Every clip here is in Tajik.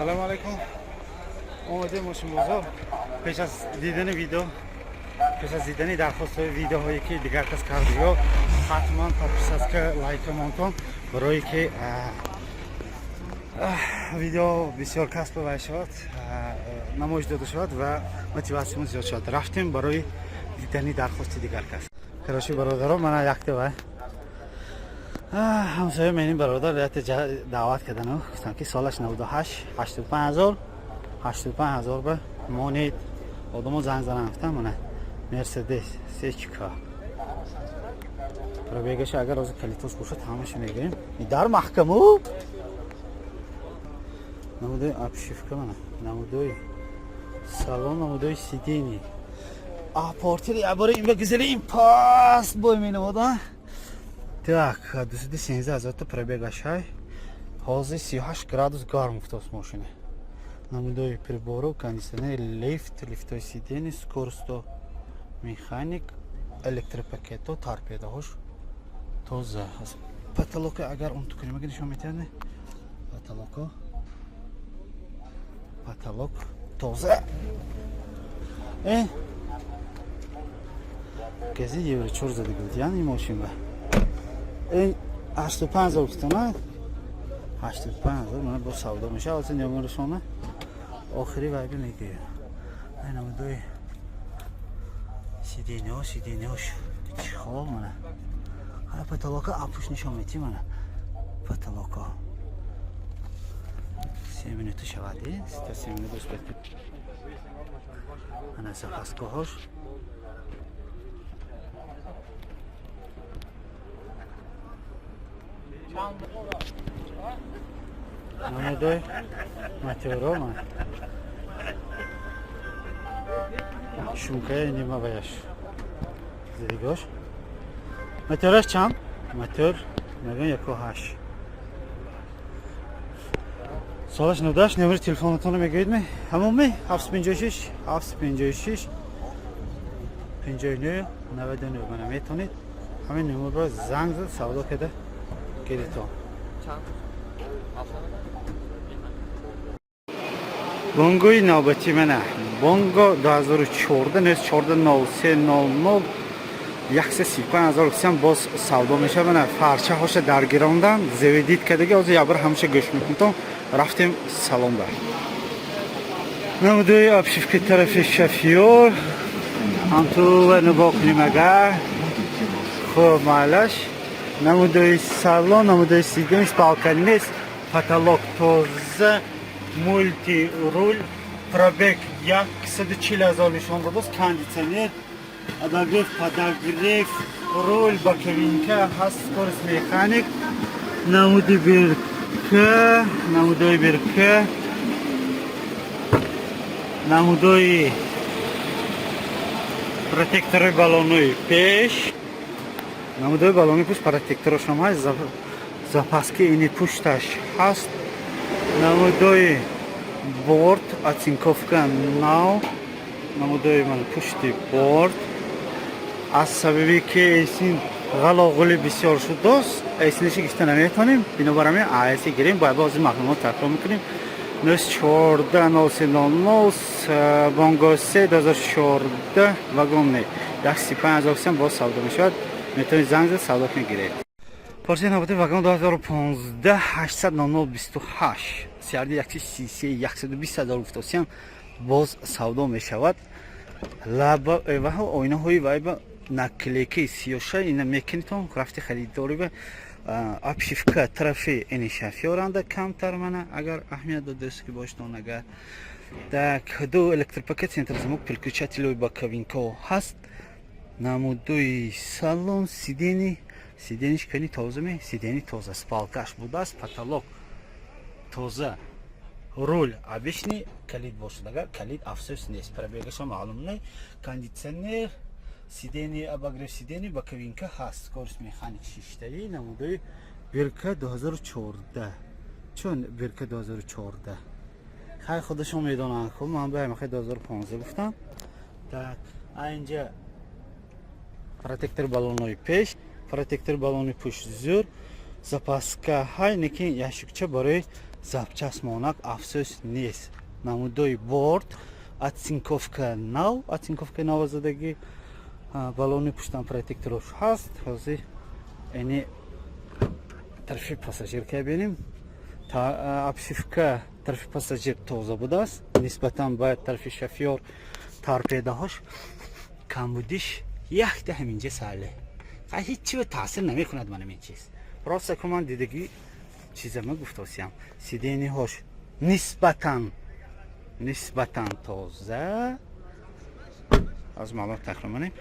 Assalomu alaykum. Omadem boshin bozor. Pesh az didani video, pesh az didani darxostoi videoҳое ки дигар кас кардиё, ҳатман подписатка, лайкамон кун, барое ки видео бисёр касб шавад, намоиш дода шавад ва мотиватсиямо зиёд шавад. Рафтем барои дидани дархости дигар кас. Короче, бародарон, мана якте ва ҳамсоя менин бародар яте даъват кардану, гуфтам ки солаш 98 85000 ба монет одамо занг занам, гуфтам мана Mercedes C4. Пробегаш агар рози калитош бошад ҳамаша мегирем. Дар маҳкаму намудои обшивка мана, намудои салон, намудои сидени. Портери абора ин ба гузарим паст бой менамода. Так, 217,000 та пробегашай. Ҳозир 38 градус гарм уфтост машина. Намудои прибору, кондиционер, лифтои сидени, скоросто механик, электропакето, торпедаҳош тоза аст. Потолока агар он тукунимага нишон метиҳад, потолок тоза. Гази евро 4 зада буд, яъни машина. 85,000 гуфтам, 85,000 мана бо савдо меша, ҳозир номерашона охири вайби мегӯям. Намудои сидениҳош чӣ хол мана. Потолока апуш нишон метӣ мана. Потолока 3 минута шавади, 3 минута бисбетӣ. Ана запаскоҳош. намудои материал ман шумкаи нима баяш зидигош материалаш чанд? Матер мегӯям 1.8. солаш 98, номери телефонатонро мегӯедме? ҳамоми 756 756 59 99 мана метавонед ҳамин номерро занг зад савдо карда гиритон. бонгои навбати мана бонго 2014 135,000 боз савдо меша мана. фарчаҳоша даргирондан зеведит кадаги ҳозир ябар ҳамаша гӯш мекунтон. рафтем салон бар намудои обшивки тарафи шофёр ҳамту ва нугоҳ кунем агар хуб маълаш. намудои салон, намудои сидени спалканес, потолок тоза, мульти руль, пробег 140,000 нишон додааст. кондитсионер, подогрев, руль ба кабинка ҳаст, скорост механик, намуди бирка, намудои протектори балонои пеш, намудои балони пуш протекторошам ҳаст, запаски ини пушташ ҳаст. намудои борд оцинковка нав, намудои ман пушти борд. аз сабаби ки эсин ғалоғули бисёр шудааст, эсинаши гифта наметавонем, бинобар ҳамин айси гирем, бояд ҳозир маълумот такрор мекунем. 04-000 бонго 3 2014 вагонне 135,000 боз савдо мешавад. метавонед занг зад савдо кунед гиред. порсияи навбати вагон 2015 800-0028 сиарди 133-120,000 гуфтосиям боз савдо мешавад. лаба эваҳо ойнаҳои вайба наклейкаи сиёша ина мекунитон рафти харидорӣ ба обшивка тарафи ини шофёранда камтар мана агар аҳамият додааст ки боштон агар. так ду электропакет центрзамок переключателои ба кабинка ҳаст. намудои салон, сидениш кани тоза сидени тоза, спалкаш будааст, потолок тоза, руль обичный, калид бошад агар калид афсӯс нест, пробегаша маълум не. кондитсионер, сидени обогрев сидени ба кабинка ҳаст, скорост механик шиштаи. намудои бирка 2014. чун бирка 2014? хай худашон медонанд, хуб ман баҳамахай 2015 гуфтам. так айнҷа протектор балонои пеш, протектор балони пуш зур, запаска ҳай, неки яшукча барои запчастмонак афсӯс нест. Намудои борт, оцинковка нав задагӣ, баллони пуштан протекторош ҳаст. ҳозир эни тарафи пассажир ка бинем. Обшивка тарафи пассажир тоза будааст. Нисбатан ба тарафи шофёр торпедаҳош кам будиш яхта ҳаминҷа сарле. Ҳеҷ чиро таъсир намекунад ман ин чиз. Просто ки ман дидагӣ чизама гуфтосиям. Сидениҳош нисбатан тоза. аз маълумот тақриман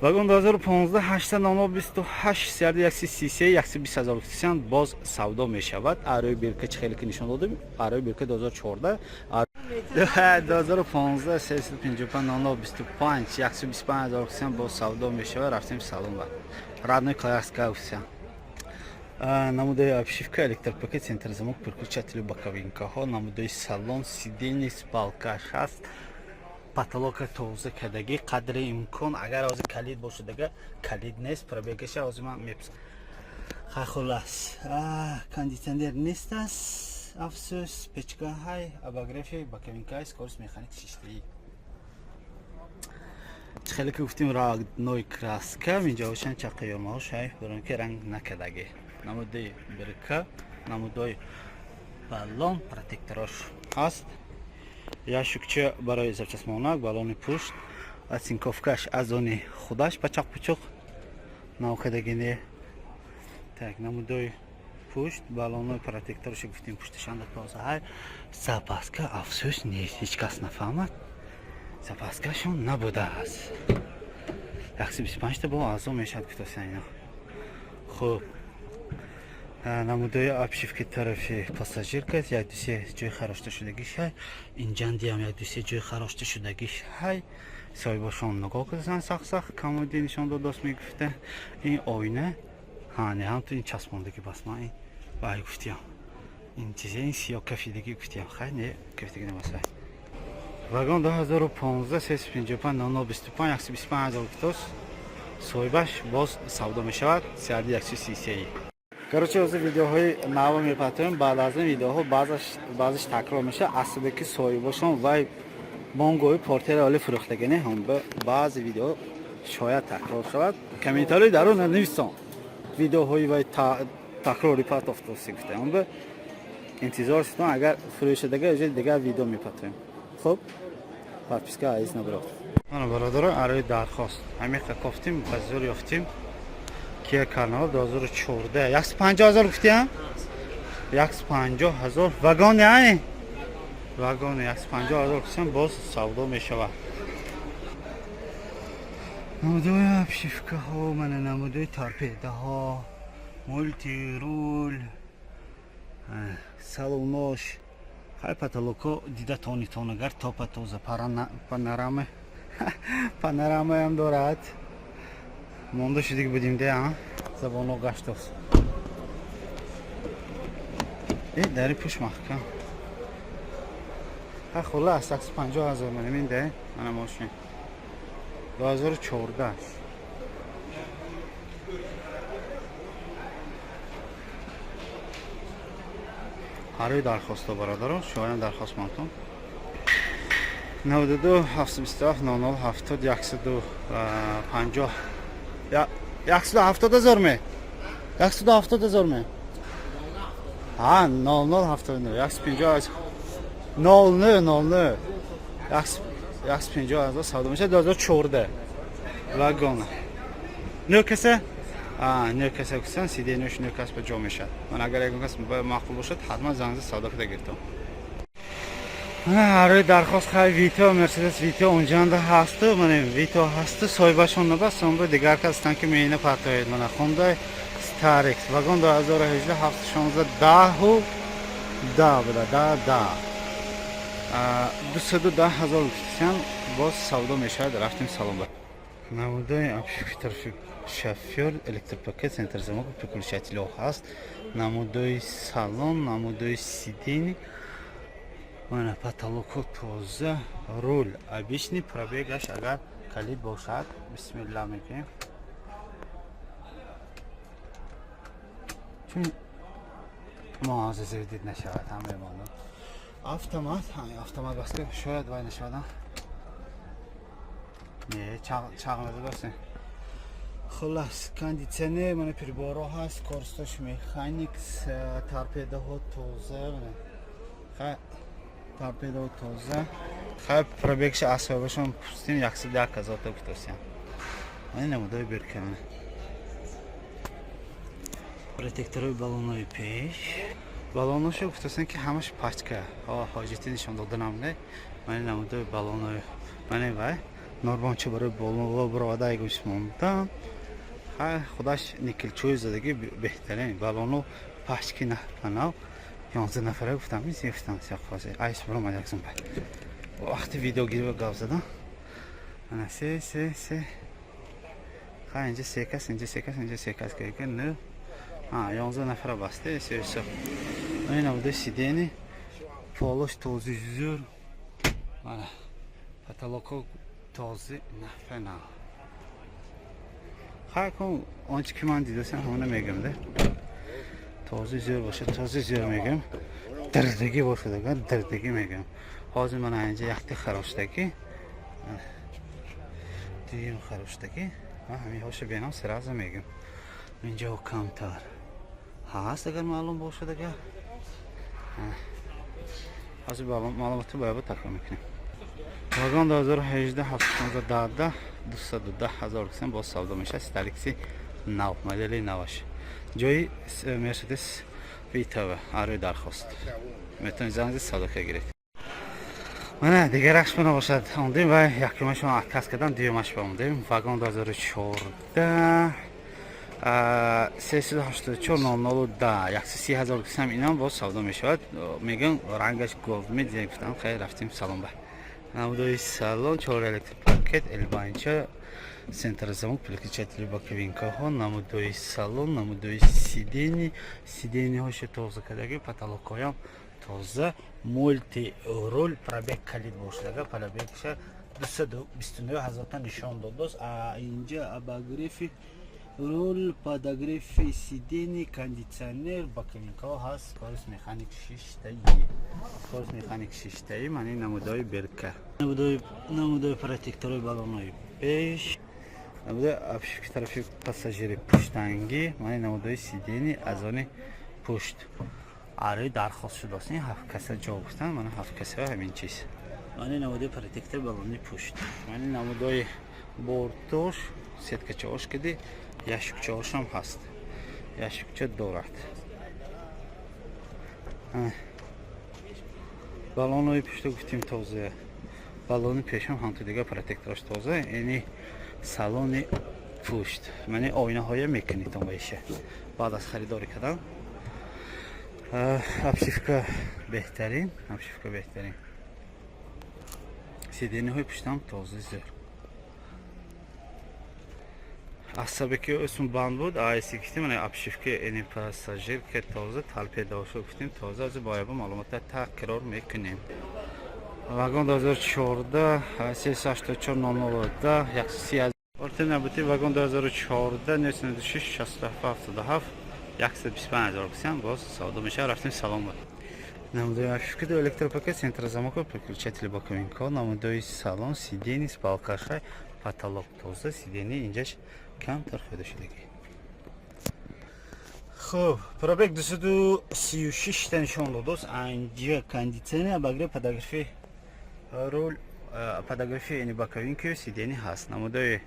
вагон 2015 800-28 серия 133 120,000 кисян боз савдо мешавад. Арои бирка чӣ хеле ки нишон додем. Арои бирка 2014 2015 355 125,000 кисян боз савдо мешавад. Рафтем салон ба родной классика уся. Намудои обшивка электропакет центрзамок переключатели боковинкаҳо. Намудои салон сидени спалкаш ҳаст. Потолока тоза кардагӣ қадри имкон. Агар ҳозир калид бошадага калид нест. Пробегаша ҳозир ман мепс. Хахулас. Кондиционер нест аст. Афсӯс печка ҳай обогрефи боковинкаи скорост механик шиштаи. Чӣ хеле ки гуфтем родной краска. Инҷоҳошан чақаёрмаҳош ҳай бирон ки ранг накардагӣ. Намудои бирка, намудои баллон протекторош ҳаст. Яшукча барои запчастмонак, баллони пушт, оцинковкаш аз они худаш пачақ-пучуқ навкадагине. Так, намудои пушт, баллони протекторош гуфтем пушташанда тоза ҳай. Запаска афсӯс нест, ҳеҷ кас нафаҳмад. Запаскашон набудааст. 125 та бо азо мешавад гуфтосиям ино. Хуб. Намудои обшивки тарафи пассажирка 1-2 ҷои харошташудагиш ҳай. Инҷандиам 1-2 ҷои харошташудагиш ҳай. Соҳибашон нигоҳ кардасан сах-сах комоди нишон додост мегуфта. Ин оина не ҳамто ин часпондагӣ бас ман ин вай гуфтиям. Ин чизе ин сиё кафидагӣ гуфтиям. Хай не кафидагӣ намасай. Вагон 2015 355 0025 125,000 китос. Соҳибаш боз савдо мешавад. 133. Короче, ҳозир видеоҳои наво мепатоем. Баъд аз ин видеоҳо баъзаш такрор меша. Аслида ки соҳибашон вай бонгои портери оли фурӯхтагине ҳам баъзи видео шояд такрор шавад. Комментарии дар он нависон. Видеоҳои вай такрори патофтоси гуфта. Ҳам ба интизор ситон агар фурӯшидага уже дигар видео мепатоем. Хуб, подписка азиз набирод. Ана бародаро, арои дархост. Ҳамиқа кофтим, базор ёфтим. Kia Carnival 2014 150,000 гуфтиям? 150,000 вагон яй? Вагон 150,000 кисам боз савдо мешавад. Намудои обшивкаҳо, мана намудои торпедаҳо, мультирул, салонош, хай потолоко дида тонагар топа тоза панорамаам дорад. Монда шудик будем де, забоно гаштос. Дари пуш маҳкам. Хулас 150,000 манамин де, мана мошин. 2014. Арои дархоста бародаро, шоян дархост мантон. 92 727 00 70 150 170,000 ме 170,000 ме 0079 150 00 150,000 савдо мешавад. 2014 вагон нӯкаса нӯкаса кисан сиденӯш нӯкас ба ҷо мешавад. ман агар ягон кас маъқул бошад ҳатман занг савдо кида гиртам. арои дархост хай вито мерседес вито унҷанда ҳасту мане вито ҳасту соҳибашон набаст сон ба дигар кас танки меина партоед мана хондай старекс вагон 2018 716 10 буда 210,000 кисян боз савдо мешавад. рафтим салон ба намудои обшивки тарафи шофёр электропакет центрзамок переключателиҳо ҳаст. намудои салон, намудои сидени, мана потолоко тоза, рул обичный, пробегаш агар калид бошад бисмилла мегӯем. معاذ دید نشود همه ماندن автомат بس که شاید وای نشودن نه چاقمده باشه خلاص кондиционер من прибору هست корстош механикс торпеда ها توزه торпеда ها توزه خب пробегш асбабашон пустим 110 000 تا кутосям من намудой беркам протектори баллонои пеш баллоношо гуфтасен ки ҳамаш пачка ҳоҷати нишон дода намуде мани намудои баллонои мани вай норбонча барои баллонро буровадаи гӯш мондан худаш никелчӯи задаги беҳтарин баллону пачки нафанав 11 нафара гуфтам гуфтам сиёхози айс буромад якзум бай вақти видеогирӣ гап задам ана се инҷа се кас инҷа се кас ки не 11 нафара басте все این نبوده سیدنی فالوش تازه زور ولی پتالوکو تازه نفه نه خواهی کن آنچه که من دیدستم همونه میگم ده تازه زور باشه تازه زور میگم دردگی باشه دیگه دردگی میگم حاضر من اینجا یختی خراشتگی دیم خراشتگی من همین هاش بینام سرازه میگم اینجا کمتر هست اگر معلوم باشه دیگه حاضر معلوماتی باید تکرار میکنیم واگن 2018 710 210 هزار کسیم باز سودا میشه استالیکسی نو مدلی نوش جای مرسدس ویتاوه آروی درخواست میتونید زنگ سودا گیرید من دیگه رخش بنا باشد آمدیم و یکیمش رو عکس کردم دیومش بامدیم واگن 2014 384 002 130,000 کسیم اینم باز سودا میشود میگن رنگش گلدمی دیگه گفتم خیلی رفتیم سالن به نمودوی سالن 4 الکتریک پاکت البانچه سنتر замок переключатели боковинка ها نمودوی سالن نمودوی сидени هاش توزه کردگی потолок ها توزه مولتی رول پرابک کلید باشه پرابکش 229,000 تا نشان داد اینجا اباگریفی رول подогрев сидений кондиционер боковинка هست کارس مکانیک 6 تایی کارس مکانیک 6 تایی معنی نمودای برکه نمودای پروتکتور بالونای پیش نمودای обшивки طرفی پاساژیر پشتنگی معنی نمودای сидений از آن پشت آره درخواست شده است 7 کسه جا گفتن من 7 کسه همین چیز معنی نمودای پروتکتور بالونی پشت معنی نمودای بورتوش сетка чавош киди яшукчаошам ҳаст яшукча дорад баллонои пешто гуфтим тоза баллони пешам ҳамто дига протектораш тоза яъни салони пушт мани ойнаҳоя меканитон баиша баъд аз харидорӣ кардан обшивка беҳтарин сидениҳои пуштам тоза зӯр асабеки اسم банд буд айси гифтим ана обшивки эни пассажир ки тоза талпедошо гуфтим тоза аз бояба маълумота такрор мекунем вагон 2014 384 002 130 ортен набути вагон 2014 996 67 125,000 ксян боз савдо меша рафтим салон буд намудои обшивки до электропакет центра замока переключатели боковинка намудои салон сидени с балкашай потолок тоза сидени инҷаш کم ترخیده شدگی خب پرابک 236 تا نشان داد اینجا کاندیسیونر اباگری پداگرافی رول پداگرافی یعنی باکوینکی سیدنی هست نمودای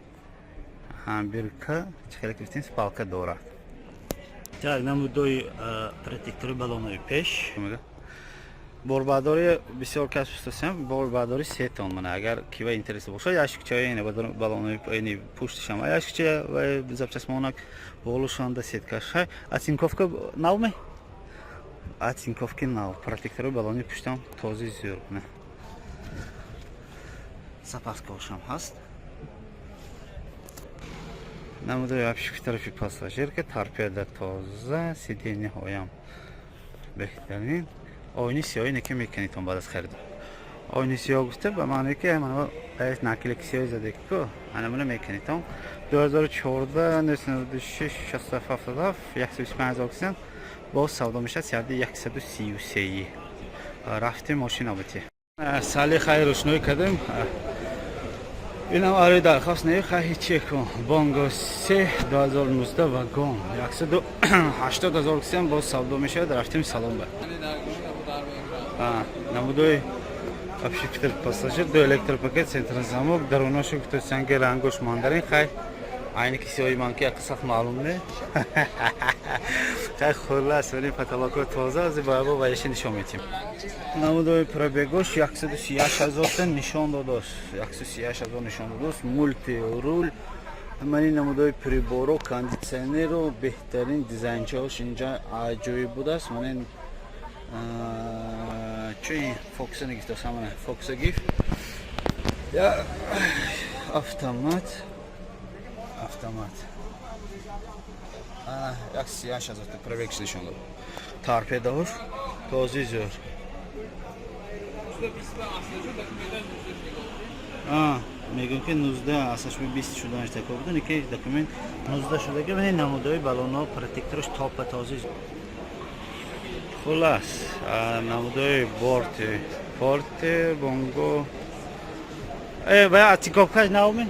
همبرکا چخیل کردیم سپالکا داره так نمودای پروتکتور بالونای پیش борбадори бисёр кас пустасам борбадори 3 тонн мана агар кива интерес бошад яшикчаи ин балони ини пуштишам яшикча ва запчастмонак болушанда сеткаша атинковка навме атинковки нав протектори балони пуштам този зӯр на запаскошам ҳаст намудои обшивки тарафи пассажир ки торпеда тоза сидениҳоям беҳтарин oyni siyohi neke mekaniton ba'd az xarid oyni siyoh gufte ba ma'noyi ki mana bu nakilek siyohi zadik ku ana buni mekaniton 2014 996 67 125,000 ksen باز سودا میشه 133 رفتیم ماشین آبتی سالی خیلی روشنایی کردیم این هم آره درخواست نه خیلی چک کن بانگو 3 2019 واگن 180,000 کسی هم باز سودا میشه رفتیم سالن بر نمودوی ابشکتر پاساژر دو الکتروپاکت سنتر زموک دروناشو که تو سنگ رنگوش ماندارین خیلی aynı kişi oyman ki kısak malum ne? Kay خلاص ولی پتالاکو تازه از بابا وایش نشون میدیم. نمودوی پروبگوش 138,000 تا نشون داد. 138,000 نشون داد. مولتی رول. همین نمودوی پریبورو کاندیشنرو بهترین دیزاینچاش اینجا عجیب بود است. من چی فوکس نگیفت سامانه فوکس گیفت. یا автомат автомат. Як сия сейчас это проверка нишон дод. Торпедор, позизор. میگم که 19 اساس 20 شده است که بودن که دکومنت 19 شده که ببین نمودهای بالونا پروتکتورش تاپ تازه خلاص نمودهای بورت بونگو باید اتینکوفکاش ناومین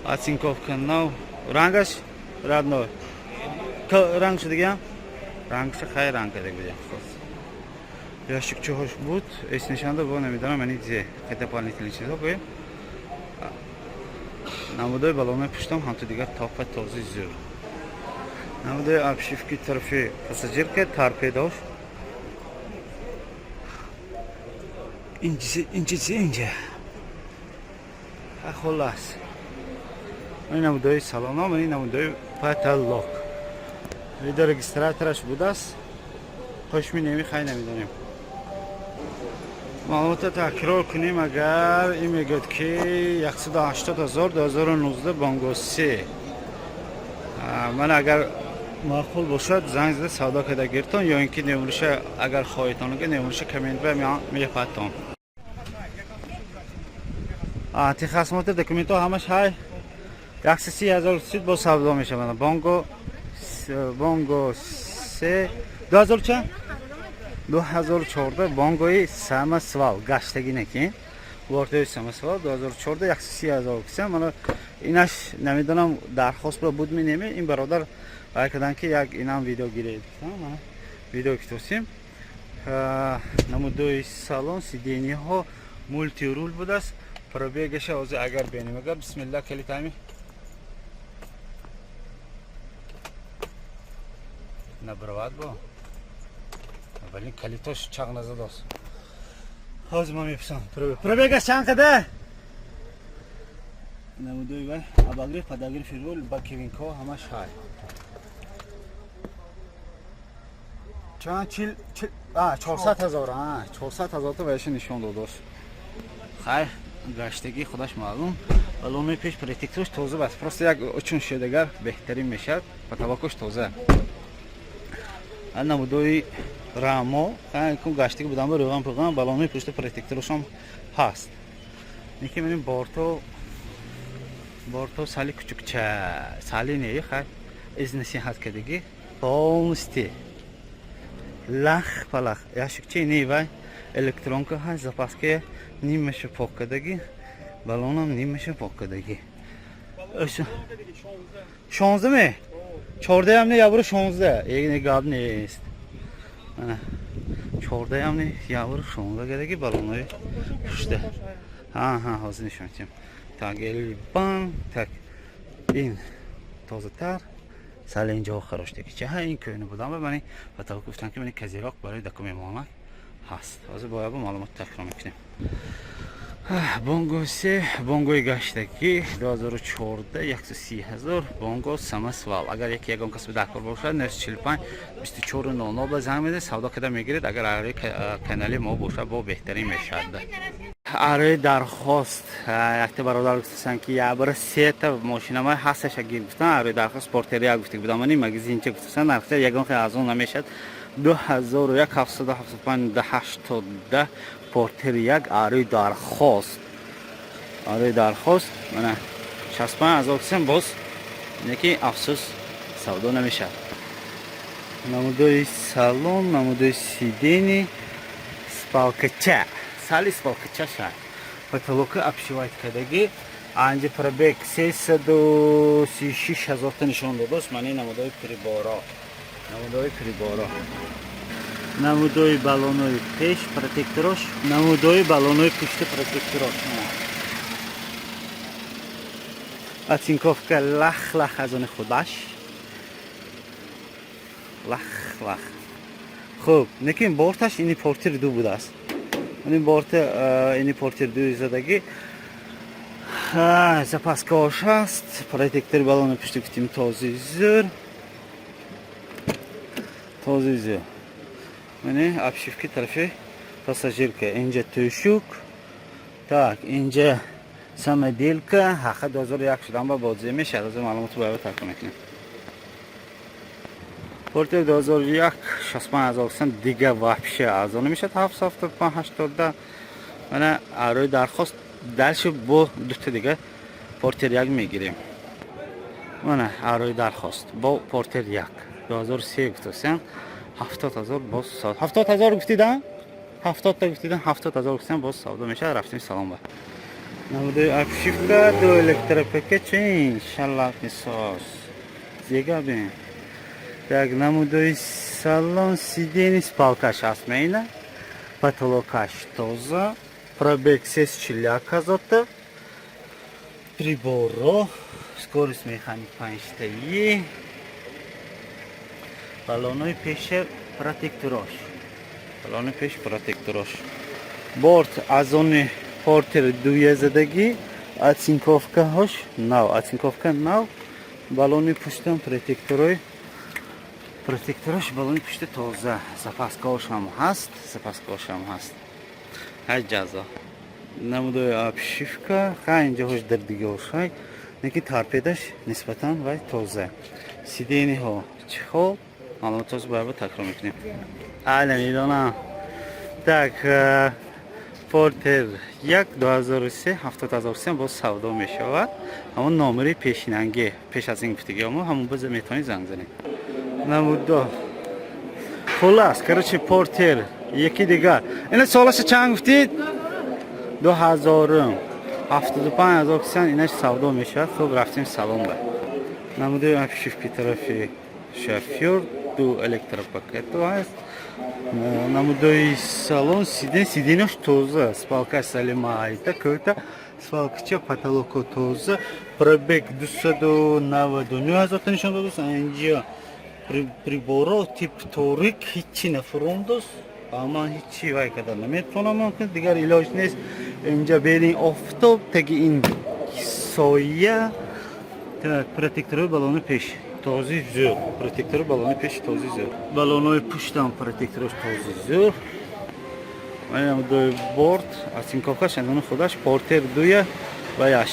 اتینکوفکا ناو رنگش رادنو رنگ شده گیم رنگش خیلی رنگ کرده بودیم ящик чогош буд эс нишанда бо намедонам ани зе хетапалнителин чизо гӯем намудои балонаи пуштам ҳамту дигар тофа този зӯр намудои обшивки тарафи пассажирка торпедош инҷа холас ин намудои салоном ин намудои потолок видео регистратораш будааст хушми неми хай намедонем маълумота такрор кунем агар ин мегӯяд ки 180,000 2019 бонго 3 ман агар маъқул бошад занг зада савдо карда гиртон ё ин ки немуриша агар хоҳитон ага немуриша комент ба мефатон техасмота документҳо ҳамаш ҳай 130,000 сud бо савдо мешаванд бонго 3 2000 чанд 2014 бангои самосвал гаштаги некин вортои самосвал 2014 130,000 кисам мана инаш намедонам дархост ба буд менеме ин бародар айкадан ки як инам видео гиред мана видео китосим намудои салон сидениҳо мультирул будааст пробегаша ҳозир агар бенем агар бисмилла калитами набравад бо вали калитош чақ назадост ҳозир ман меписам пробегаш чанд қадар намудои вай абагри подогрев рул ба кевинко ҳамаш ҳай чанд 400,000 та вайша нишон додост хайр гаштагӣ худаш маълум балонои пеш протекторш тоза баст просто як учун шедагар беҳтарин мешавад потолокош тоза намудои рамо кун гаштаги будам рӯған пӯған балонои пушти протекторашам ҳаст неки меним борто сали кучукча сали не хай из насиҳат кардагӣ полностью лах палах яшикчи не вай электронка ҳаст запаска нимаша пок кардагӣ балонам нимаша пок кардагӣ 16 ме 14 هم نه یابرو 16 یک نگاه نیست 14 هم نه یابرو 16 گردگی بالونای پشته ها حاضر نشون میدم تا گلیبان tak این تازه تر سال اینجا خراش دیگه چه ها این کونه بودم و من فقط گفتم که من کزیراک برای دکمه هست حاضر باید با معلومات تکرار میکنیم бонго 3 бонгои гаштагӣ 2014 130,000 бонго самосвал агар яке ягон кас дакор бошад 945 2400 ба занг медиҳед савдо карда мегиред агар арои канали мо бошад бо беҳтарин мешавад арои дархост якта бародар гуфтанд ки ябра 3 та мошинамай ҳасташа гирифтан арои дархост портерия гуфта будам мани магазинча гуфтанд нархи ягон хел аз он намешад 2775 پورتر یک آروی درخواست من 65,000 کسیم باز اینه که افسوس سودا نمیشه намудои салон, намудои сидени, спалкача. Сали спалкачаша. Потолока обшивайткадаги. Анҷи пробег 336 000 нишон додааст. Мани намудои приборо. Намудои приборо. Намудои балонои пеш протекторош. Намудои балонои пушти протекторош. Оцинковка лах-лах аз он худаш. Лах-лах. Хуб, лекин борташ ини портир ду будааст. Ини борта ини портир ду задаги. Запаскош аст. Протектор балони пушти гуфтим този зур. Този зур. Мани обшивки тарафи пассажирка. Инҷа тӯшук. Так, инҷа самоделка. Ҳақа 2001 шудан ба бодзе мешад. Аз маълумоту бояд такун мекунем. Портер 2001 65,000 дига вообще арзон мешад. 775-80. Мана арой дархост дальше бо дута дига портер 1 мегирем. Мана арой дархост бо портер 1 2003 гуфтасам 70,000 боз савдо. 70,000 гуфтидан? 70 та гуфтидан 70,000 гуфтам боз савдо мешад. Рафтим салон ба. Намудои обшивка до электропакет чин иншаллах мисос. Зега бин. Так, намудои салон сидени спалкаш аст мейна. Потолокаш тоза. Пробег 64000. Приборо. Скорость механик 5 таи. Балонои пеше протекторош. Балонои пеш протекторош. Борт аз они портер дуя задаги. Оцинковка хош. Нав. Оцинковка нав. Балони пуштам протекторой. Протекторош балони пушти тоза. Запаскош ҳам ҳаст. Запаскош ҳам ҳаст. Ҳай ҷазо. Намудои обшивка. Хай инҷаҳош дар дигаошай. Неки торпедаш нисбатан вай тоза. Сидениҳо чихол. Маълумотоз бояд такрор мекунем. Айла медонам. Так, портер 1 2003 70003 боз савдо мешавад. Ҳамон номери пешинанги пеш аз ин гуфтаги омо ҳамон боз метавонед занг занед. Намудо. Хулас, короче, портер яки дигар. Ина солаша чанд гуфтид? 2000 75000 кисан инаш савдо мешавад. Хуб, рафтим салон ба. Намудои обшивки тарафи шофёр ду электропакету аст. Намудои салон сиденаш тоза. Спалка салимаита кӯта. Спалкача потолоко тоза. Пробег 299,000 нишон додааст. Инҷа приборо тип торик ҳичи нафурондост. Аман ҳичи вай када наметавонам кунам. Дигар илоҷ нест. Инҷа берин офтоб таги ин соя. Так, протекторои балони пеш този зур. Протекторои балони пеш този зур. Балонои пуштам протекторош този зур. Манам дои борт, оцинковка шандони худаш портер дуя ва яш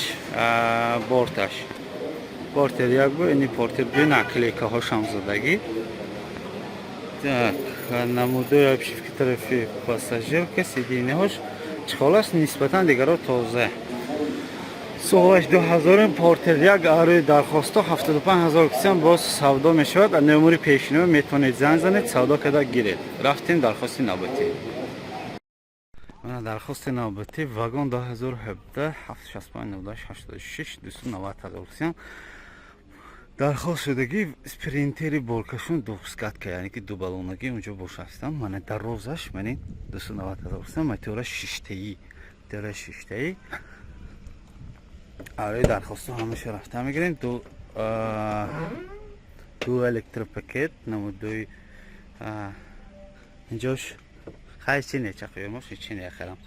борташ. Портер 1 бу, ини портер 2 наклейкаҳошам задаги. Так, намудои обшивки тарафи пассажирка сидениҳош чихоласт нисбатан дигаро тоза. Солаш 2000 портер 1 арӯи дархосто 75000 кисан боз савдо мешавад. Номери пешино метавонед занг занед, савдо када гиред. Рафтем дархости навбатӣ. Мана дархости навбатӣ вагон 2017 765 2986 кисан. Дархост шудаги спринтери болкашон дускатка, яъне ки ду балонаги унҷо бошастан. Мана дарозаш мани 290,000 кисан. мотора шиштаи. Мотора шиштаи. арӯи дархосту ҳамаша рафта мегирем. ду электропакет намудои инҷош хай чи нечақоёмош чи нехарам.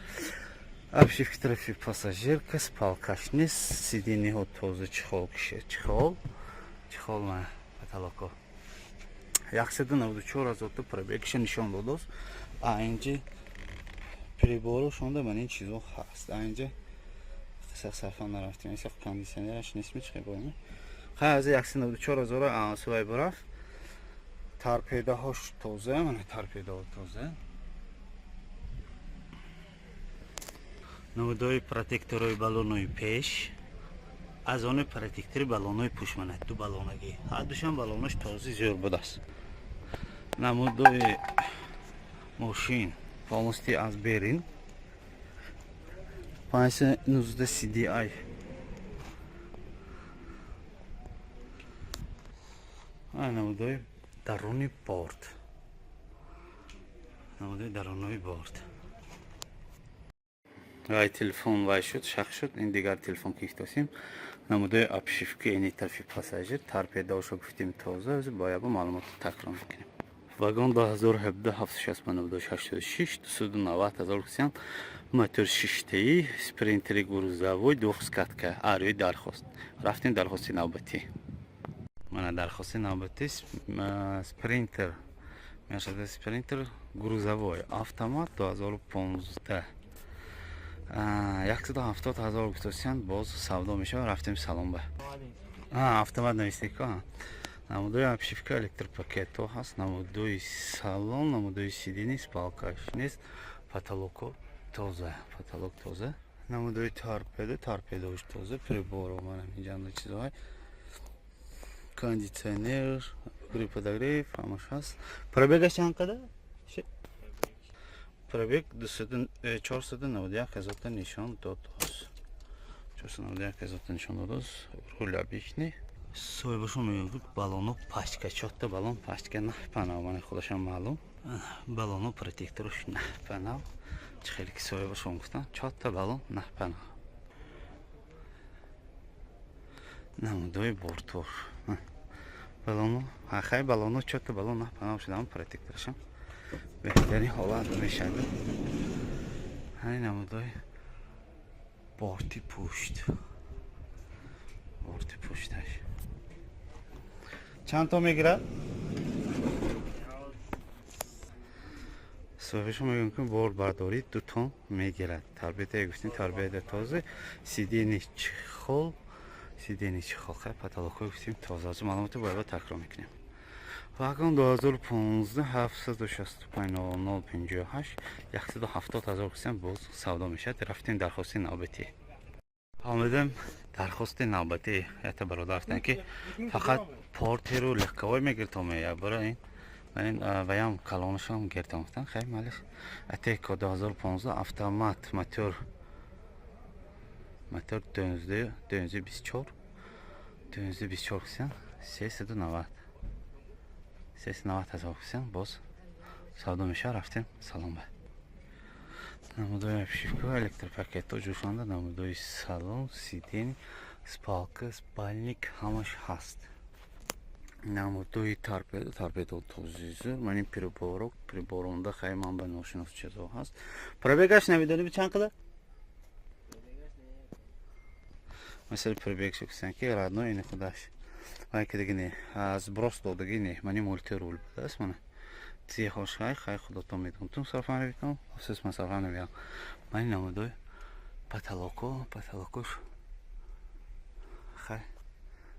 Обшивки тарафи пассажирка спалкаш нест. сидениҳо тоза чихол киша чихол ма потолоко 194,000 пробегша нишон додааст. Инҷа приборо шонда ман ин чизо ҳаст. Инҷа сарфа нарафтем. Ин кондитсионераш нест мечиқебоем. Хай аз 194,000 ансувай бараф. Торпедаҳош тоза, мана торпедаҳо тоза. Намудои протекторои балонои пеш. аз он протектори балонои пуш мана ду балонаги. ҳардушам балонош този зӯр будааст. намудои мошин полностью аз берин 519 CDI. намудои даруни борд. намудои дарунои борд. Ай телефон вай шуд, шах шуд. Ин дигар телефон ки ихтосим. намудои обшивки эни тарафи пассажир. Торпедошо гуфтим тоза, ози бояба маълумотро такрар мекунем. Вагон 2017 79286 290 1000 мотор 6таи, спринтери грузовой, двухскатка. Арёи дархост. Рафтем дархости навбатӣ. Мана дархости навбатӣ спринтер. Мерседес спринтер грузовой, автомат 2015. 170,000 гуфтосиянд боз савдо мешавад. Рафтем салон ба. Автомат навистика. намудои обшивка электропакето ҳаст. намудои салон, намудои сидини, спалкаш нест. Потолоко тоза, потолок тоза. намудои торпедош тоза. прибор мана инҷанда чизҳой. кондитсионер, подогрев, ҳамаш ҳаст. пробегаш чанд қадар? пробег 491 нишон додааст. 491 нишон додааст. руль объектный. соҳибашон мегӯянд ки балоно пачка, 4 балон пачка напанав. ман худашам маълум. балоно протекторош напанав. чӣ хеле ки соҳибашон гуфтан 4 балон напанав. намудои бортор. балоно ахай балоно 4 балон напанав шудаам протекторашам. беҳтарин ҳолат мешавад. ҳамин намудои борти пушт. борти пушташ чанд то мегирад? соҳибашон мегӯянд ки борбардорӣ 2 тон мегирад. тарбиятае гуфтем тарбияда тоза. сидени чихол хай потолокҳои гуфтем тоза. аз маълумоти бояба такрар мекунем. вагон 2015 765 0058 170,000 гуфтем боз савдо мешавад. рафтем дархости навбатӣ. омадем дархости навбатӣ. ята бародар гуфтанд ки фақат портеру легковой мегиртом мея бара ин ваям калонашам гиртом гуфтанд. хай малих атеко 2015 автомат мотор 224 гуфтанд 390,000 гуфтанд боз савдо мешавад. рафтем салон ба. намудои обшивка электропакето ҷӯшанда. намудои салон, сидени, спалка, спальник ҳамаш ҳаст. намудои торпедо тозизур. манин приборонда хай ман ба ношинос чизо ҳаст. пробегаш навидонӣ чанд қадар? масали пробегшо гуфтанд ки родной ини худаш вай ки дигини сброс додагини мани мультирул будааст. мана цехош хай худотон медонтун сарфан навикам. афсӯс ман сарфан навиям. мани намудои потолокош хай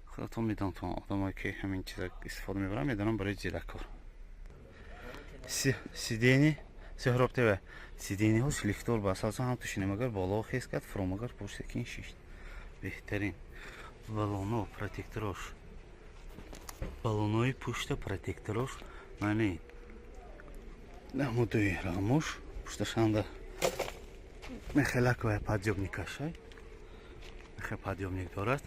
худотон медонтун. одамое ки ҳамин чиза истифода мебарам медонам барои зиракор. сидени сеҳробтева сидениҳош лифтор ба асосан ҳам тушинемагар боло хез кард фромагар пуштакин шишт. беҳтарин балоно протекторош балонои пушта протекторош. мани намудои рамош пушташанда мехелаковая подъёмникашай мехе подъёмник дорад.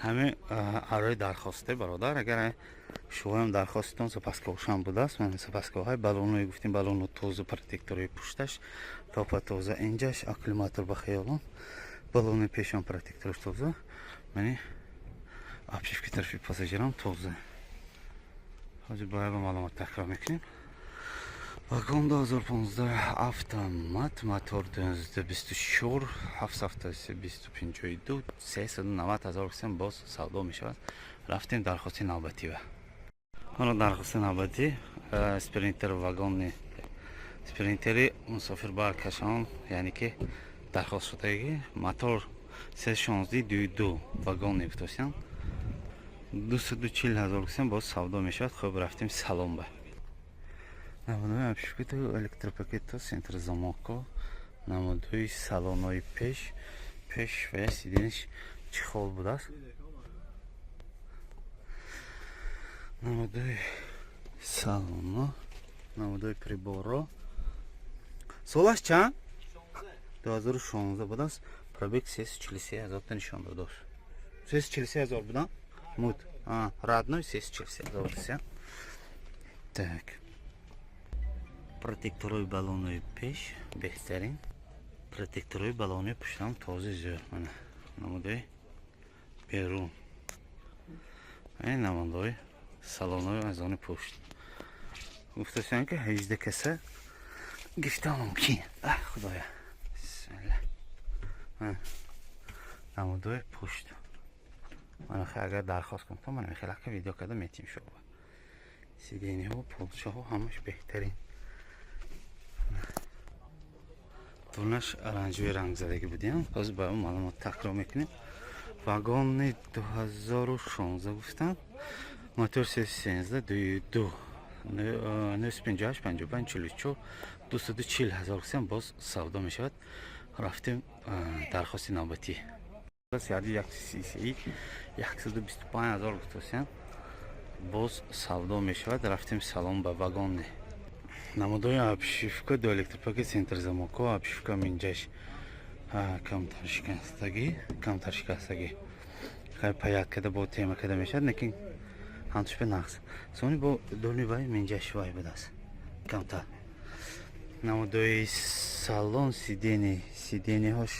ҳамин арои дархосте бародар. агар шуоям дархоститон сапаскошам будааст. ман сапаскоҳай балонои гуфтем балоно тоза протекторои пушташ топа тоза инҷаш акклиматор ба хаёлон балони пешон протекторош тоза. мани обшивки тарафи пассажирам тоза. ҳозир бояба маълумот такрар мекунем. вагон 2015 автомат мотор 224 752 390,000 гуфтем боз савдо мешавад. рафтем дархости навбатӣ ба. ҳоно дархости навбатӣ спринтер вагони спринтери мусофирбаркашон яъне ки дархост шудагӣ мотор 316 вагон нефтосян 240,000 гуфтем боз савдо мешавад. хуб рафтем салон ба. намудои обшивкаи электропакето центр замоко. намудои салонои пеш пеш ва сидениш чехол будааст. Намудои салоно, намудои приборро. Солаш чанд? 2016 будааст. Пробег 343,000 та нишон додааст. 343,000 будан? Муд. Родной 343,000. Так. Протекторои баллонои пеш беҳтарин. Протекторои баллонои пуштам този зӯр. Мана намудои берун. Намудои салонои аз они пушт. Гуфтасам ки 18 каса гифта мумкин. Худоя. Бисмилла. Намудои пушт. Мана агар дархост кунам, то мана мехелак видео када метим шоба. Сиденьҳо, полшаҳо ҳамаш беҳтарин. Дунаш оранҷои рангзадагӣ будем. Ҳозир ба он маълумот такрор мекунем. Вагони 2016 гуфтам. Мотор 313 2 958 55 44 240,000 гуфтам. Боз савдо мешавад. Рафтем дархости навбатӣ. Сиади 133 125,000 гуфтам. Боз савдо мешавад. Рафтем салон ба вагоне. Намудои обшивка до электропакет центр замоко, обшивка минҷаш камтар шикастагӣ. Хай паят када бо тема када мешавад, лекин ҳамтуш бе нақс. Сони бо долни вай минҷаш вай будааст. Камтар. Намудои салон сиденьҳош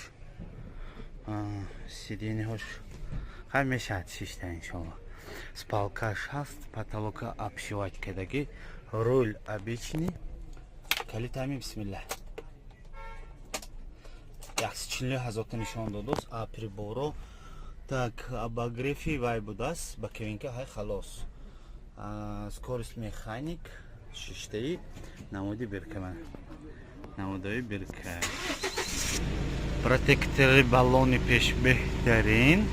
хай мешавад шишта иншолло. Спалкаш ҳаст, потолока обшивать кадагӣ. Руль обычный. Калитами бисмилла. 140,000 та нишон додааст. А приборо так обогреви вай будааст. Ба кевинка ҳай халос. Скорость механик шиштаи намуди бирка ман. Намудои бирка. Протектори баллони пеш беҳтарин.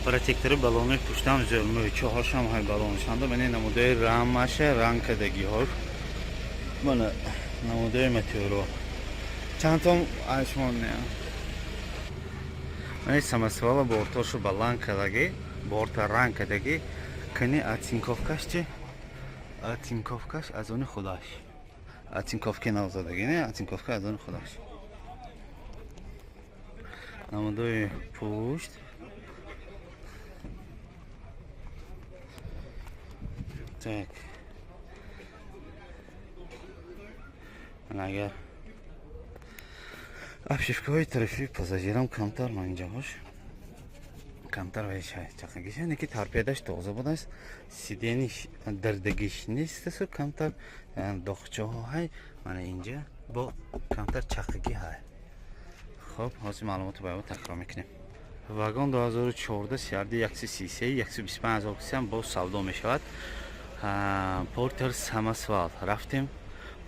Протектори баллони пуштам зӯрмӯи чоҳошам ҳай баллоншанда мани намудои рамаша ранг кадагиҳо. Мана намудои метеоро. Чандтом ашмон не. Мани самосвала бортошу баланд кадаги, борта ранг кадаги. Кани атинковкаш чи? Атинковкаш аз они худаш. Атинковки навзадаги не, атинковка аз они худаш. Намудои пушт. Так. Агар обшивкаҳои тарафи пассажирам камтар манҷаҳош камтар чақагиша неки торпедаш тоза будааст. Сидениш дардагиш нестасу камтар дохчаҳо ҳай мана инҷа бо камтар чақагӣ ҳай. Хоб ҳозир маълумотро ба ё такрор мекунем. Вагон 2014 сиарди 133 125,000 гуфтам бо савдо мешавад. Портер самосвал. Рафтем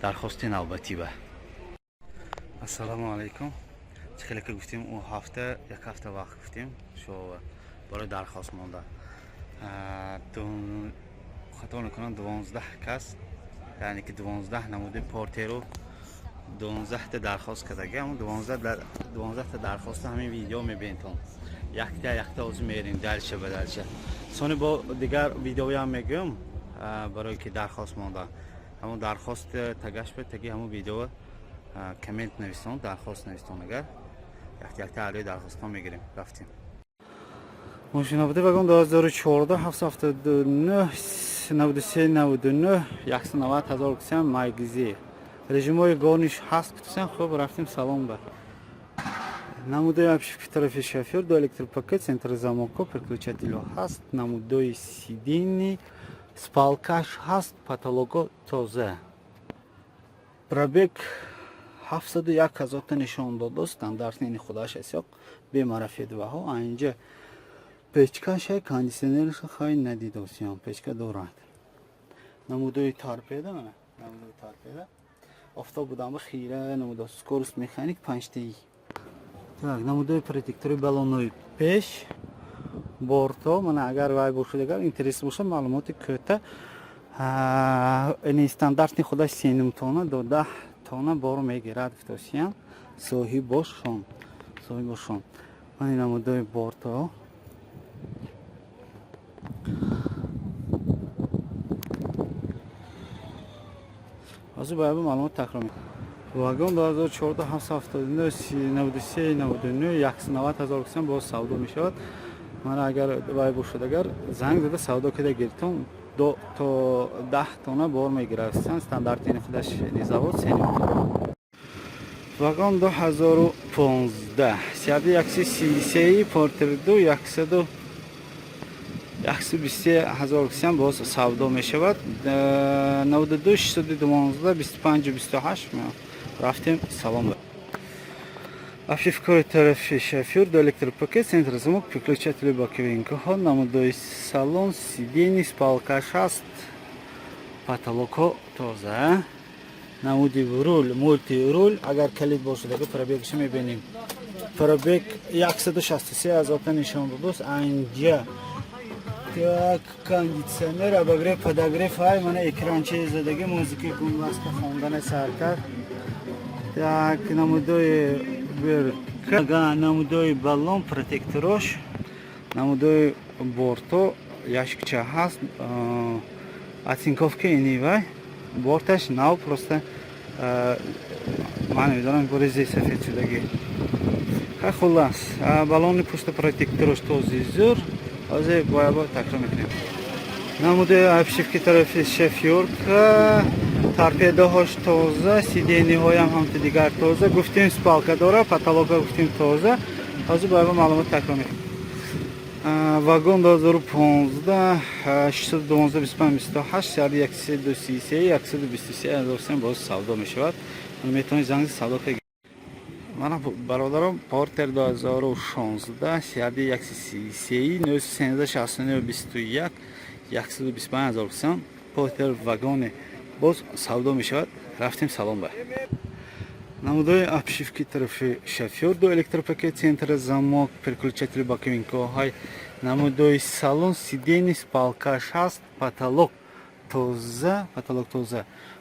дархости навбатӣ ба. Ассалому алайкум. Чӣ хеле ки гуфтем у ҳафта як ҳафта вақт гуфтем шо барои дархост монда. Хато мекунам 12 кас, яъне ки 12 намуди портеру 12 та дархост кадаги. Ҳамун 12 та дархоста ҳамин видео мебинтон. Якта ҳозир мерем далша ба далша. Сони бо дигар видеоям мегӯям барои ки дархост монда. Ҳамун дархост тагаш бе таги ҳамун видео коммент навистон, дархост навистон. Агар якта алои дархостон мегирем. Рафтем. Машина буди вагон 2014 779 93 99 190,000 гуфтам майгизи. Режимои горниш ҳаст гуфтам. Хуб рафтем салон ба. Намудои обшивки тарафи шофёр до электропакет центр замоко переключатель ҳаст. Намудои сидени спалкаш ҳаст, потолоко тоза. Пробег 701,000 та нишон додааст. Стандартни худаш ҳасёк бемарафи дуваҳо. Инҷа печкаш ҳай кондитсионерш хай надидосиям. Печка дорад. Намудои торпеда мана. Намудои торпеда. Офтоб будам хира намудо скорость механик 5 Так, намудои протектори баллонои пеш борто мана агар вай бошад агар интерес боша маълумоти кӯта ини стандартни худаш 3 тона до 10 тона бор мегирад гуфтосиям. Соҳиб бошон Soyguşon. Hani namudoi borto. Hozir boya bu ma'lumot takror. Vagon 2004 93 190 باز سودا میشود. من اگر وای باشد اگر زنگ زده سودا کده گرفتم 2 تا 10 تونه بار میگرفتن استاندارد این خودش نیزاوت سنی. واگن 2015 سیادی 133 پورتر 2 123,000 باز سودا میشود. 92 612 25 28 رفتیم سلام. Обшивка тарифи шофер до электропакет, центр замок, переключатель боковинка, намудой салон, сиденье, спалка, шаст, потолок тоже. Намуди руль, мульти-руль, агар калит бошад, агар пробегши мебиним. Пробег 163 азотан нишон додус, анҷа. Так, кондиционер, обогрев, подогрев, ай, мана экранчи задаги, музыки гумласка, хондане саркар. Так, намудой берка, намудой баллон, протекторош, намудой борто, ящикча хаст, оцинковки инивай, борташ нав просто, ман видарам борези сафед шудаги. Ха хулас, баллони пушта протекторош този зур, ҳозир бояба такрор мекунем. Намудой обшивки тарафи шофёрка, торпедоҳош тоза, сиденьиҳоям ҳамчун дигар тоза, гуфтем спалка дора, потолока гуфтем тоза. Ҳозир бояба маълумот такрор мекунем. Вагон 2015 612 25 28 сиади 133 123,000 боз савдо мешавад. Метавонед занги савдо кунед. Мана бародарам Портер 2016 сиади 133 913 69 21 125,000 Портер вагоне боз савдо мешавад. Рафтем салон ба. Намудой обшивки тарафи шофёр до электропакет, центр замок, переключатель боковинкоҳай, намудой салон, сиденье, спалка, шаст, потолок тоза,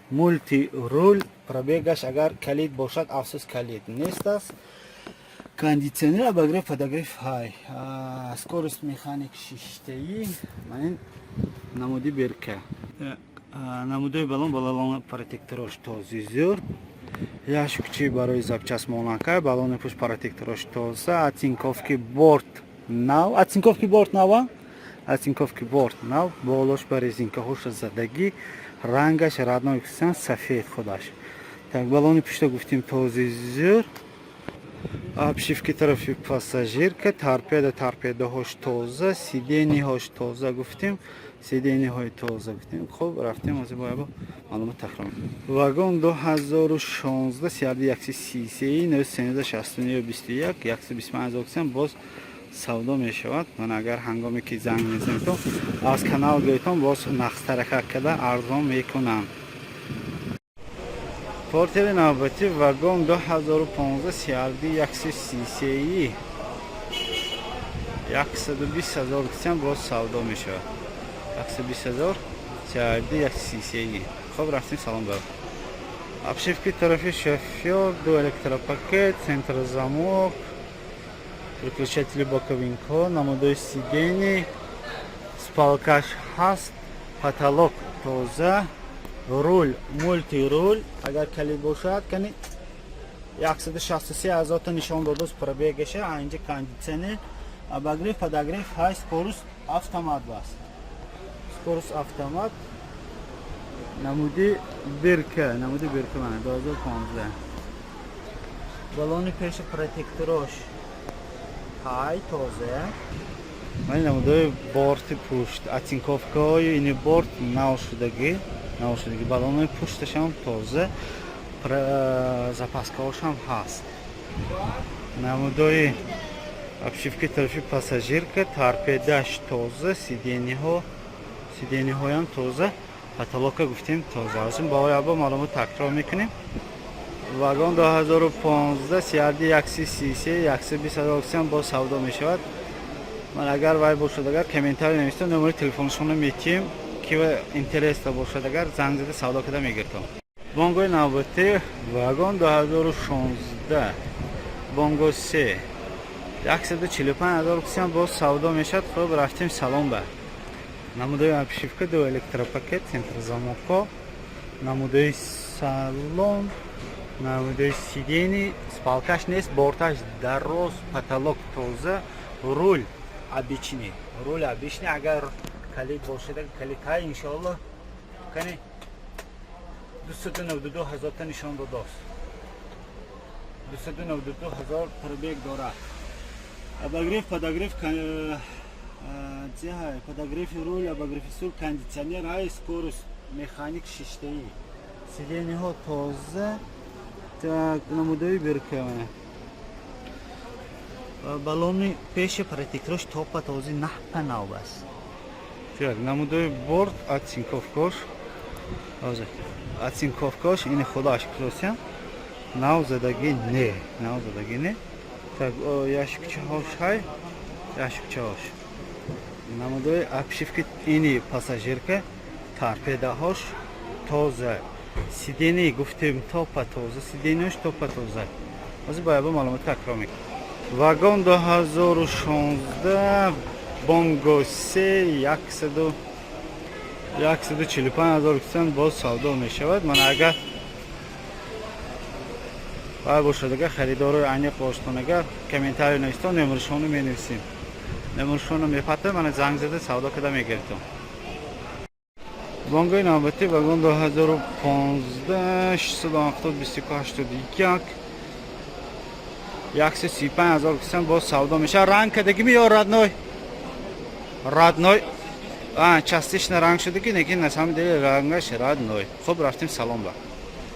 мульти-руль, пробегаш агар калид бошад, афсус калид нест аст. Кондиционер, обогрев, подогрев, ҳай. Скорость механик шиштаи, манин намуди берка. Намудой баллон, баллон протекторош този зур. Ящикчи барои запчаст монакай, баллони пуш протекторош тоза, оцинковки борт нав, оцинковки борт нава, оцинковки борт нав, болош ба резинкаҳош задаги, рангаш радной кусан сафед худаш. Так, баллони пушта гуфтим този зур. Обшивки тарафи пассажирка, торпедаҳош тоза, сиденьиҳош тоза гуфтим. Сиденьиҳои тоза гуфтем. Хуб, рафтем ҳозир бояба маълумот такрор мекунем. Вагон 2016 сиади 133 913 69 21 125,000 боз савдо мешавад. Ман агар ҳангоме ки занг мезанам аз канал гӯйтам боз нақстарака када арзон мекунам. Портери навбати вагон 2015 сиади 133 120,000 боз савдо мешавад. 120,000 сиади 133. Хуб, рафтем салон ба. Обшивки тарафи шофёр, до электропакет, центр замок, переключатели боковинка, намудой сидений, спалкаш хаст, потолок тоза, руль, мульти-руль, агар калид бошад, кани 163,000 нишон додус пробегаша, инҷа кондиционер, обогрев, подогрев, ҳай, скорост автомат баст. Скорость автомат. Намуди берка мана 2015. Баллони пеши протекторош. Ҳай, тоза. Мани намудои борти пушт, оцинковкаҳои ини борт навшудаги, баллони пушташам тоза, запаскаҳошам ҳаст. Намудои обшивки тарафи пассажирка, торпедаш тоза, сиденьиҳоям тоза, потолока гуфтем тоза. Ҳозир бояба маълумот такрор мекунем. Вагон 2015 сиади 133 120,000 боз савдо мешавад. Ман агар вай бошад, агар комментарий нависам, номери телефоншона метиҳем, ки интересда бошад, агар занг зада савдо када мегиртам. Бонгои навбати вагон 2016 бонго 3 145,000 кусам боз савдо мешад. Хуб, рафтем салон ба. Намудои обшивка до электропакет, центр замоко, намудои салон, намудои сидени, спалкаш нест, борташ дароз, потолок тоза, руль обичный. Руль обичный, агар калид бошад, калидҳай иншоаллоҳ кане 292,000 та нишон додааст. 292,000 пробег дорад. Обогрев, подогрев, подогрев руль, обогрев сур, кондиционер, скорость, механик шиштаи. Сиденье тоза. Так, намудои бирка. Баллони пеше протекторош топа този нахпа навбас. Так, намудои борт отцинковкош. Оза. Отцинковкош ин худаш кросян. Нав задаги не. Нав задаги не. Так, ящик чаhoш хай. Ящик чаhoш. Намудои обшивки ини пассажирка. Торпедаҳош тоза. Сидени гуфтем топа тоза. Сидениаш топа тоза. Оза бояба маълумот такрор мекунем. Вагон 2016 Bongo 3 145,000 кусам боз савдо мешавад. Ман агар бай бошад, агар харидори аниқ бошад, агар комментарий навистон номершону менависем. Номершону мепатам, ман занг зада савдо када мегирдам. Бонгои навбати вагон 2015 670 135,000 кусам боз савдо мешавад. Ранг кадагими ё родной? Родной. Частично ранг шудаги, лекин на самом деле рангаш родной. Хуб, рафтем салон ба.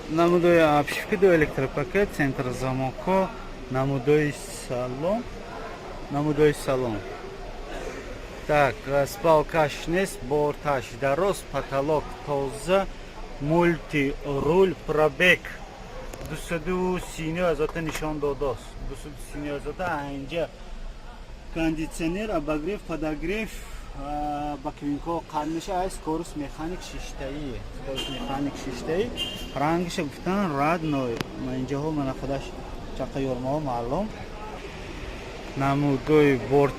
Намудои обшивки до электропакет, центр замоко, намудои салон. Намудои салон. Так, спалкаш нест, борташ дароз, потолок тоза, мульти руль, пробег 239,000 нишон додааст. 239,000 инҷа кондиционер, обогрев, подогрев, баквинко қадмиша, скорость механик шиштаи. Скорость механик шиштаи. Рангиша гуфтан родной. Инҷаҳо мана худаш чақа ёрмаҳо маълум. Намудои борт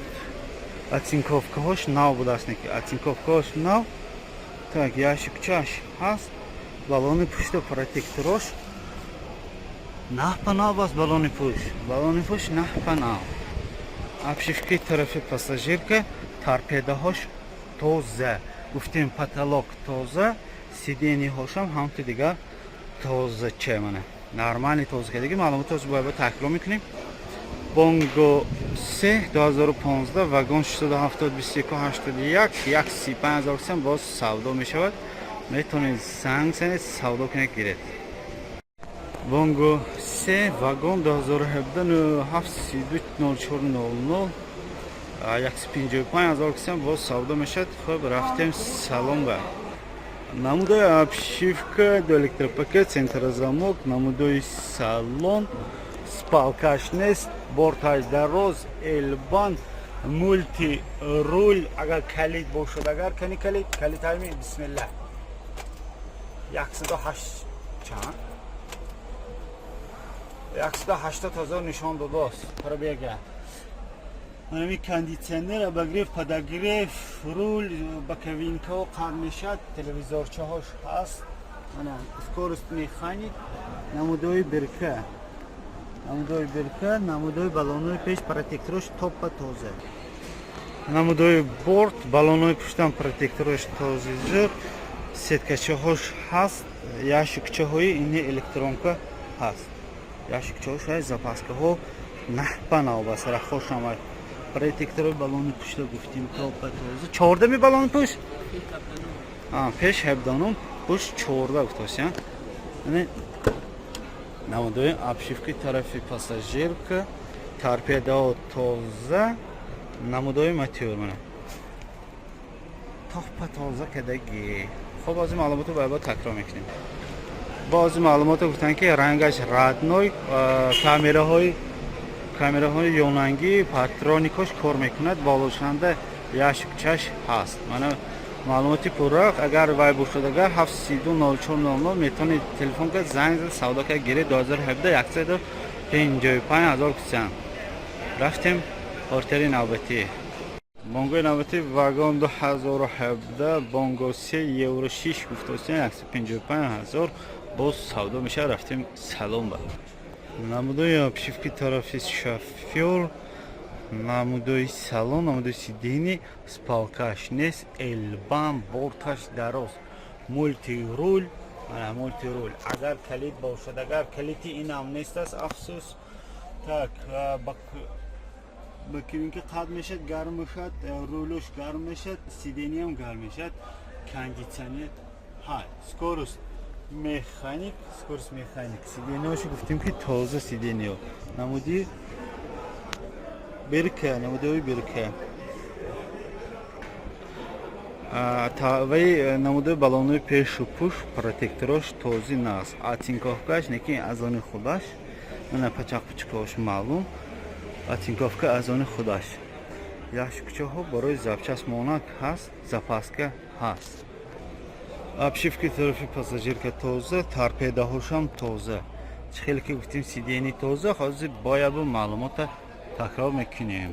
оцинковкаҳош нав будааст. Оцинковкаҳош нав. Так, ящикчаш ҳаст. Баллони пушта протекторош нахпа нав аст. Баллони пуш нахпа нав. Обшивки тарафи пассажирка, торпедаҳош тоза. Гуфтем потолок тоза, сидениҳошам ҳамто дигар тоза чемана. Нормальни тоза кадиги маълумотош бояба такрор мекунем. Bongo 3 2015 вагон 670-21 135,000 кусам боз савдо мешавад. Метавонед занг занед, савдо кунед, гиред. Bongo 3 вагон 2017 07-04-00 155,000 кусам боз савдо мешавад. Хуб, рафтем салон ба. Намудои обшивка до электропакет, центр замок, намудои салон, спалкаш нест, борташ дароз, элбан, мульти руль, агар калид бошад, агар кани калид ҳайми бисмилла 180,000 нишон додааст. Пробега. Манами кондиционер, обогрев, подогрев, руль, боковинка қад мешад, телевизорчаҳош ҳаст. Мана скорость механик, намудои бирка. Намудои бирка, намудои баллонои пеш протекторош топа тоза. Намудои борт, баллонои пуштан протекторош тоза. Сеткачаҳош ҳаст, ящикчаҳои ини электронка ҳаст. Ящикчаҳош ҳаст, запаскаҳо нахпа навбас, рахошамай. Протекторои баллони пушта гуфтим топа тоза. 14 баллони пуш? Пеш 17 пуш 14 гуфтасян. Намудои обшивки тарафи пассажирка, торпедаҳо тоза, намудои мотор мана. Топа тоза кадаги. Хуб, баъзи маълумотро бояд такрор мекунем. баъзи маълумотро гуфтанд ки рангаш родной, камераҳои ёнангӣ, патроникош кор мекунад, болошанда ящикчаш ҳаст. Мана маълумоти пурра, агар вай бошад, агар 7320400 метавонед телефон кард, занг зад, савдо кард, гиред 2017 155,000 кусам. Рафтем پورتری نوبتی بانگوی نوبتی واگن 2017 بانگو 3 یورو 6 گفته 155,000 باز سودا میشه رفتیم سلام با نمودوی обшивки طرفی شافیور نمودوی سالن نمودوی سیدینی спалкаш نیست البان بورتاش دراز مولتی رول مولتی رول اگر کلید باشد اگر کلیدی این هم نیست است افسوس так با که قد میشد گرم میشد رولش گرم میشد سیدینی هم گرم میشد کاندیشنر های скорость مکانیک скорость مکانیک سیدینیوش گفتیم که تازه سیدینیو نمودی برکه نمودی برکه وی نموده балонои пешу пуш протекторош този нас атинковкаш неки аз они худаш мана пачақ-пучқош маълум атинковка аз они худаш яшкчоҳо барои запчас монак ҳаст запаска ҳаст обшивки тарафи пассажирка тоза торпедаҳошам тоза чӣ хеле ки гуфтим сидени тоза ҳозир бояд бу маълумота такрор мекунем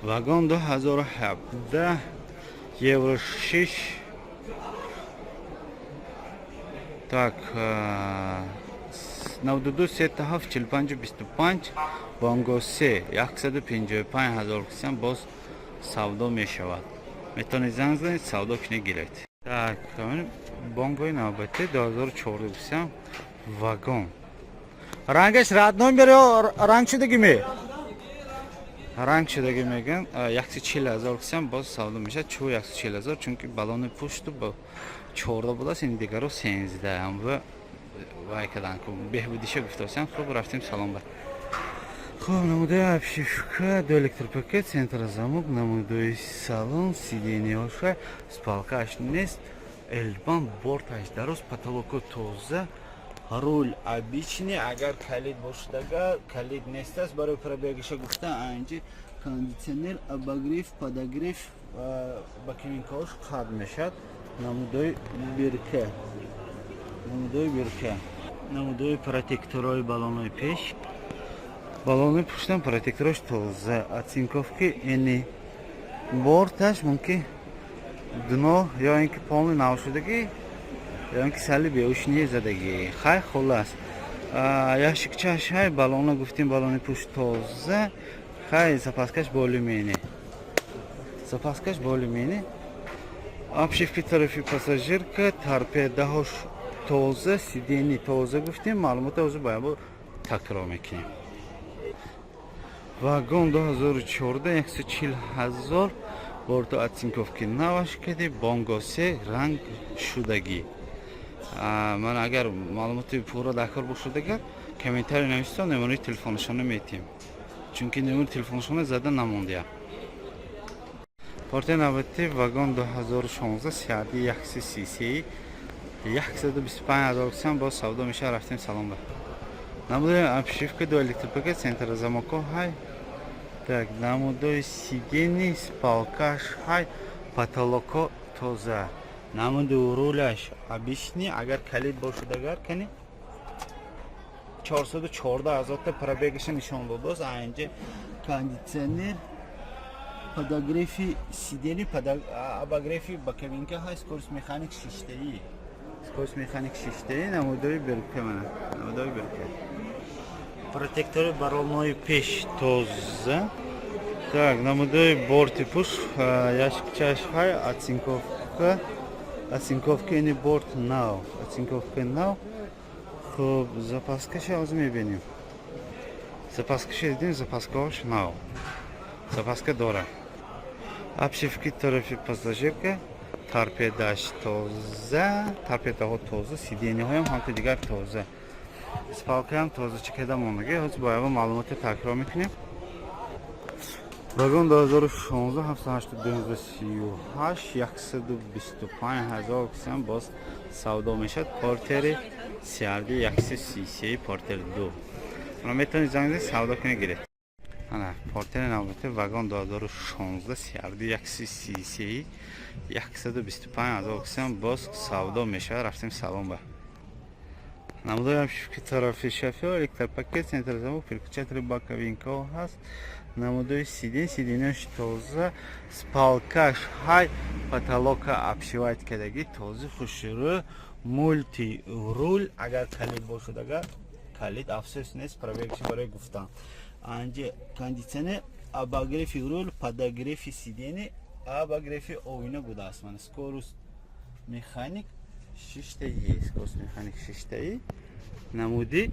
вагон 2017 евро 6 так 92 37 45 25 бонго 3 155,000 кисам боз савдо мешавад метавонед занг занед савдо кунед гиред так бонгои навбати 2014 кисам вагон рангаш радной меро ранг шудагӣ ме ранг шудагӣ меган 140,000 кисам боз савдо мешавад чӯ 140,000 чунки балони пушту бо 14 будааст ин дигаро 13 ам ва вай кадан ку беҳбудиша гуфтасам хуб рафтим салом ба хуб намудои обшивка до электропакет центра замок намудои салон сидениёша спалкаш нест элбан борташ дароз потолоко тоза руль обичный агар калид бошад калид нест аст барои пробегиша гуфта анҷи кондитсионер обогрев подогрев ба киминкаош қад мешад намудои бирка намудои протекторои балонои пеш балонои пуштам протекторош тоза оцинковки эни борташ мумкин дно ё ин ки полни навшудагӣ ё ин ки сали беушнии задагӣ хай хулас яшикчаш ҳай балона гуфтим балони пушт тоза хай запаскаш болимени обшивки тарафи пассажирка торпедаҳош тоза сидени тоза гуфтим маълумота ҳозир бояд такрор мекунем вагон 2014 140,000 борто оцинковки наваш кади бонго 3 ранг шудагӣ ман агар маълумоти пурра дакор бошад агар комментарий нависам номери телефонашона метем чунки номери телефонашона зада намондия порти навбати вагон 2016 сиади 133 125,000 кисам боз савдо меша рафтем салом ба намудои обшивка до электропакет центра замоко ҳай так намудои сидени спалкаш ҳай потолоко тоза намудои руляш обичный агар калид бошад агар кани 414,000 та пробегиша нишон додааст анҷа кондитсионер подогрефи сидени обогрефи ба кабинка ҳай скорость механик шиштаи намудои бирка мана намудои бирка протектори балонои пеш тоза так намудои борти пуш яшикчаш ҳай оцинковка ини борт нав оцинковка нав хуб запаскаша ҳозир мебинем запаскаша дидем запаскаош нав запаска дора обшивки тарафи пассажирка торпедаш тоза торпедаҳо тоза сидениҳоям ҳамто дигар тоза спалкаам тозача када мондагӣ ҳозир боява маълумота такрор мекунем вагон 2016 78238 125,000 кисам боз савдо мешад портери сиарди 133 портер 2 мана метавонед занг савдо кунед гиред ана портери навбати вагон 2016 сиарди 133 125,000 кисам боз савдо мешавад рафтем салом ба намудои амшифки тарафи шафио электропакет централизованный переключатель боковинков ҳаст. намудои сиденаш тоза спалкаш ҳай потолока обшивать кардаги този хушрӯ мульти руль агар калид бошад агар калид афсӯс нест пробегчи барои гуфтан анҷа кондитсионер обогрев руль подогрев сидений обогрев оина будааст ман скорост механик 6таи скорост механик 6таи намуди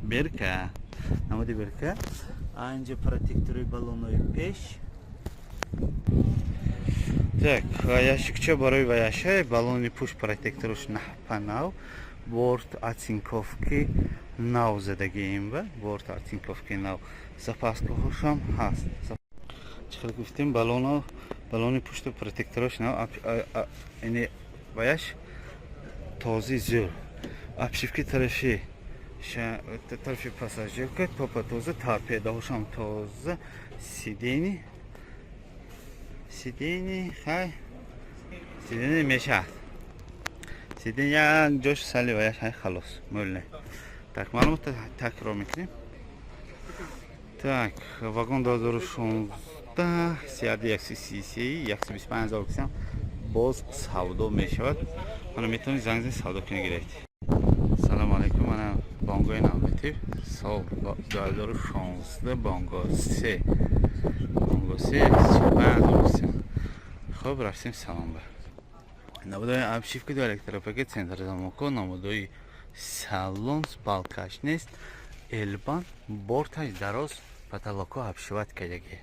берка намуди берка анҷа протектори баллонои пеш так ящикча барои ваяша баллони пуш протекторош наҳпанав борт оцинковки нав задагием ба борт оцинковки нав запаскаҳошам ҳаст чӣ хел гуфтем баллони пушти протекторош нав ини ваяш този зӯр обшивки тарафи пассажирка топа тоза торпедаҳошам тоза сидени хай сидени мешаҳад сидени як ҷош сали ваяш ҳай халос мӯлне так маълумота такрор мекунем так вагон 2016 сиади 125,000 кисам боз савдо мешавад мана метавонед занг зани савдо кунед гиред салому алайкум мана бонгои навбатив сол 2016 бонго 3 125,000 кисам хуб рафтем саломба намудои обшивки до электропакет централизованный намудои салон спалкаш нест элбан борташ дароз потолоко обшивать кардаги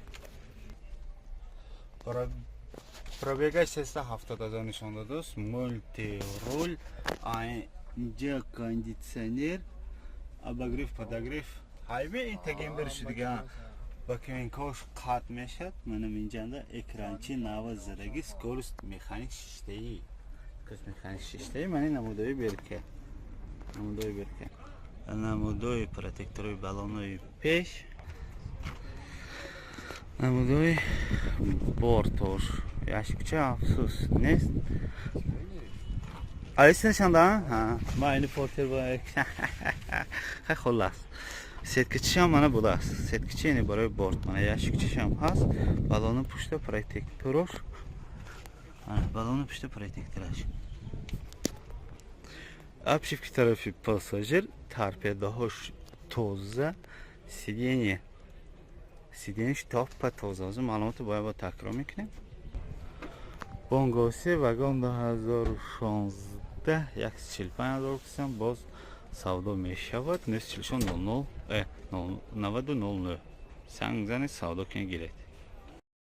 пробегаш 370,000 нишон додааст мульти руль инҷа кондитсионер обогрев подогрев ҳайве ин тагембер шудига баквинкош қатъ мешад манам инҷанда экранчи нава задаги скорост механик 6таи мани намудои берка намудои протекторои баллонои пеш намудои бортош ящикча афсӯс нест алисинашанда майни портер хай холас сеткичишам мана будааст сеткичи ини барои борт мана ящикчишам ҳаст баллони пушта протекторош обшивки тарафи пассажир торпедаҳош тоза сидениш топа тоза озу маълумото бояд такрор мекунем бонгоси вагон 2016 145,000 кисам боз савдо мешавад 040 90 00 санг зани савдо кунед гиред